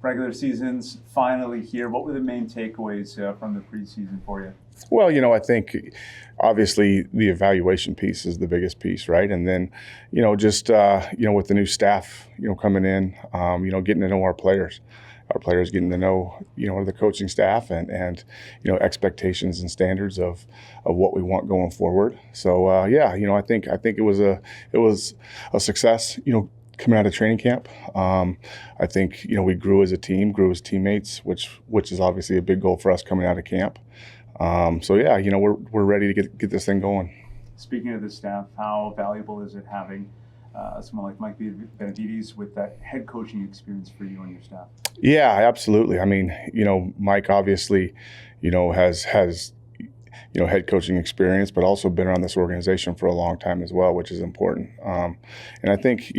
Regular season's finally here. What were the main takeaways from the preseason for you? Well, I think obviously the evaluation piece is the biggest piece, right? And then, just, with the new staff, coming in, getting to know our players getting to know, the coaching staff and expectations and standards of what we want going forward. So, I think it was a success, coming out of training camp. I think, we grew as a team, grew as teammates, which is obviously a big goal for us coming out of camp. We're ready to get this thing going. Speaking of the staff, how valuable is it having someone like Mike Benavides with that head coaching experience for you and your staff? Yeah, absolutely. I mean, Mike obviously, has head coaching experience, but also been around this organization for a long time as well, which is important. And I think,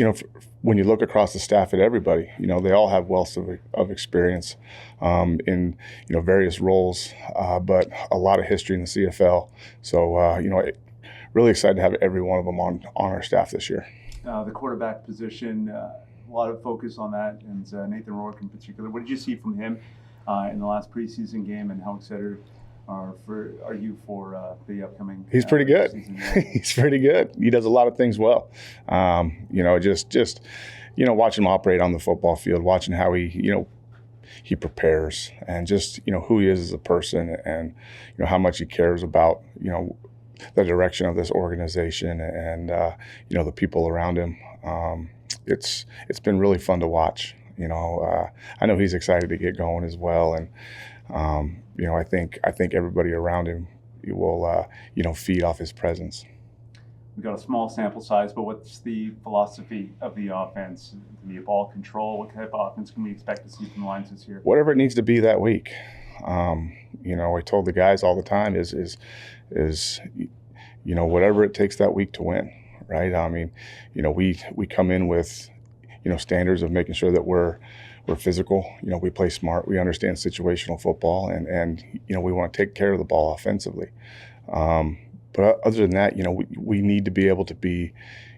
when you look across the staff at everybody, they all have wealth of experience in, various roles, but a lot of history in the CFL. So, really excited to have every one of them on our staff this year. The quarterback position, a lot of focus on that, and Nathan Rourke in particular. What did you see from him in the last preseason game, and how excited are you for the upcoming? He's pretty good. He's pretty good. He does a lot of things well. Just watching him operate on the football field, watching how he prepares, and just who he is as a person, and how much he cares about the direction of this organization and the people around him. It's been really fun to watch. I know he's excited to get going as well, and I think everybody around him will feed off his presence. We've got a small sample size, but what's the philosophy of the offense? Can be ball control? What type of offense can we expect to see from the Lions this year? Whatever it needs to be that week. I told the guys all the time is whatever it takes that week to win, right? I mean, we come in with standards of making sure that we're physical. We play smart. We understand situational football, and we want to take care of the ball offensively. But other than that, we need to be able to be,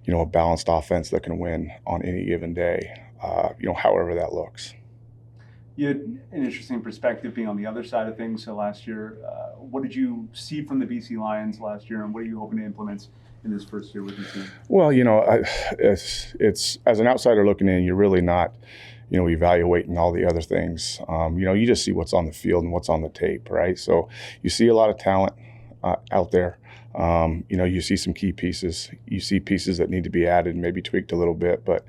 a balanced offense that can win on any given day, however that looks. You had an interesting perspective being on the other side of things. So last year, what did you see from the BC Lions last year, and what are you hoping to implement in this first year with the team? Well, it's as an outsider looking in, you're really not, evaluating all the other things. You just see what's on the field and what's on the tape, right? So you see a lot of talent out there. You see some key pieces. You see pieces that need to be added, maybe tweaked a little bit, but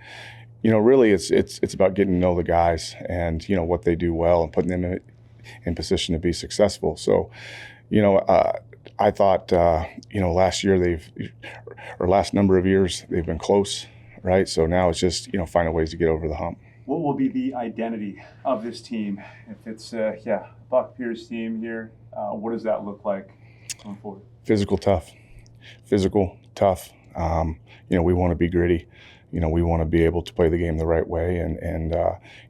really it's about getting to know the guys and, what they do well and putting them in position to be successful. So, I thought, last year last number of years, they've been close, right? So now it's just, finding ways to get over the hump. What will be the identity of this team? If it's, Buck Pierce team here, what does that look like going forward? Physical, tough. We want to be gritty. We want to be able to play the game the right way, and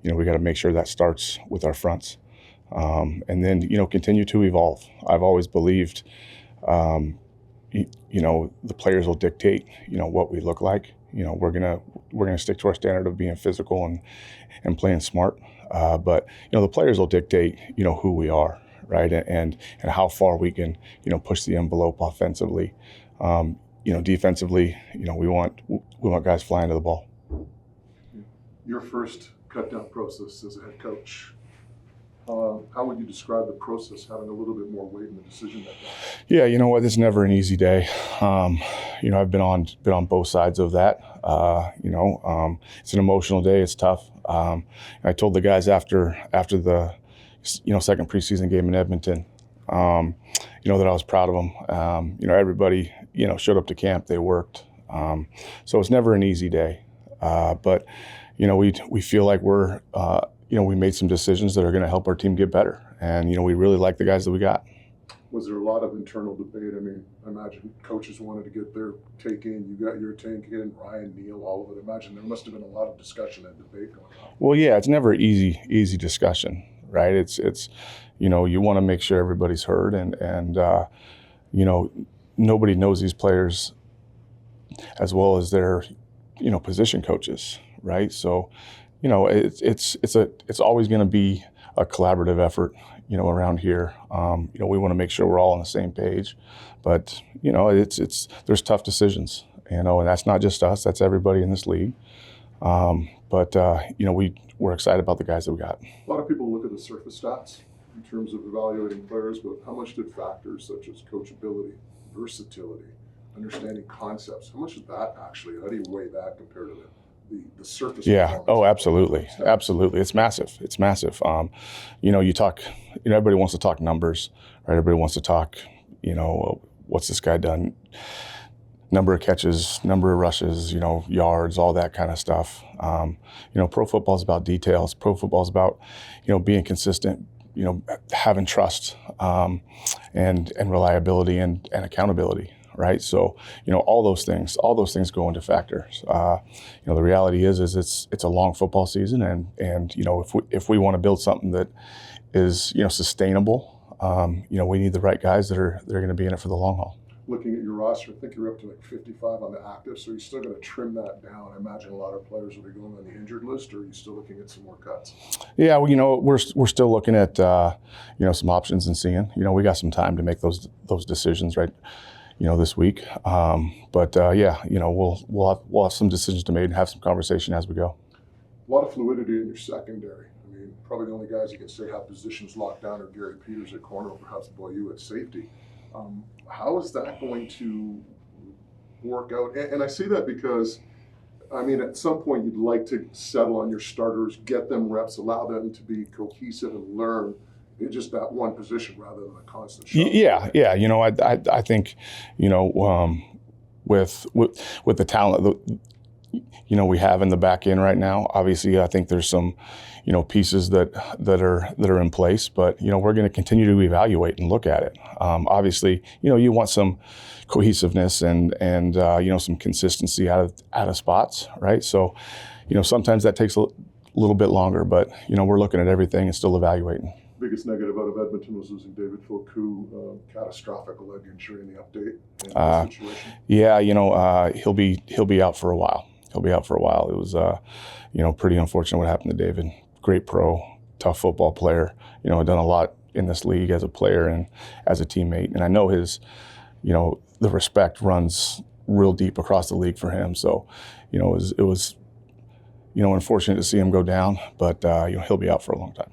we got to make sure that starts with our fronts, and then continue to evolve. I've always believed, the players will dictate, what we look like. We're gonna stick to our standard of being physical and playing smart, but the players will dictate, who we are, right, and how far we can, push the envelope offensively. Defensively, we want guys flying to the ball. Your first cutdown process as a head coach, how would you describe the process having a little bit more weight in the decision making? Yeah, it's never an easy day. I've been on both sides of that. It's an emotional day. It's tough. I told the guys after the second preseason game in Edmonton, that I was proud of them. Everybody, showed up to camp. They worked. So it's never an easy day. But we feel like we're we made some decisions that are going to help our team get better, and we really like the guys that we got. Was there a lot of internal debate? I mean, I imagine coaches wanted to get their take in. You got your take in. Ryan, Neil, all of it. I imagine there must have been a lot of discussion and debate going on. Well, yeah, it's never easy discussion, right? It's you want to make sure everybody's heard, and nobody knows these players as well as their position coaches, right? So you know, it's always going to be a collaborative effort, you know, around here. You know, we want to make sure we're all on the same page, but you know, there's tough decisions, you know, and that's not just us, that's everybody in this league. But you know, we're excited about the guys that we got. A lot of people look at the surface stats in terms of evaluating players, but how much did factors such as coachability, versatility, understanding concepts, how much is that actually? How do you weigh that compared to the surface? Yeah. Oh, absolutely. Absolutely. It's massive. It's massive. You know, everybody wants to talk numbers, right? Everybody wants to talk, you know, what's this guy done? Number of catches, number of rushes, you know, yards, all that kind of stuff. You know, pro football is about details. Pro football is about, you know, being consistent, you know, having trust, and reliability and accountability. Right. So, you know, all those things go into factors. You know, the reality is it's a long football season, and you know, if we want to build something that is, you know, sustainable, you know, we need the right guys that are going to be in it for the long haul. Looking at your roster, I think you're up to like 55 on the active, so you're still going to trim that down. I imagine a lot of players will be going on the injured list, or are you still looking at some more cuts? Yeah, well, you know, we're still looking at you know, some options and seeing. You know, we got some time to make those decisions, right? You know, this week. But yeah, you know, we'll have some decisions to make and have some conversation as we go. A lot of fluidity in your secondary. I mean, probably the only guys you can say have positions locked down are Gary Peters at corner, or perhaps Boyu at safety. How is that going to work out? And I say that because, I mean, at some point you'd like to settle on your starters, get them reps, allow them to be cohesive and learn in just that one position rather than a constant shot. Yeah. You know, I think, you know, with the talent that, you know, we have in the back end right now, obviously I think there's some, you know, pieces that are in place, but you know, we're going to continue to evaluate and look at it. Obviously, you know, you want some cohesiveness and you know, some consistency out of spots, right? So, you know, sometimes that takes a little bit longer, but you know, we're looking at everything and still evaluating. Biggest negative out of Edmonton was losing David Foucault, catastrophic leg injury in the update in the situation. Yeah, you know, he'll be out for a while. It was, you know, pretty unfortunate what happened to David. Great pro, tough football player. You know, done a lot in this league as a player and as a teammate. And I know his, you know, the respect runs real deep across the league for him. So, you know, it was, you know, unfortunate to see him go down, but you know, he'll be out for a long time.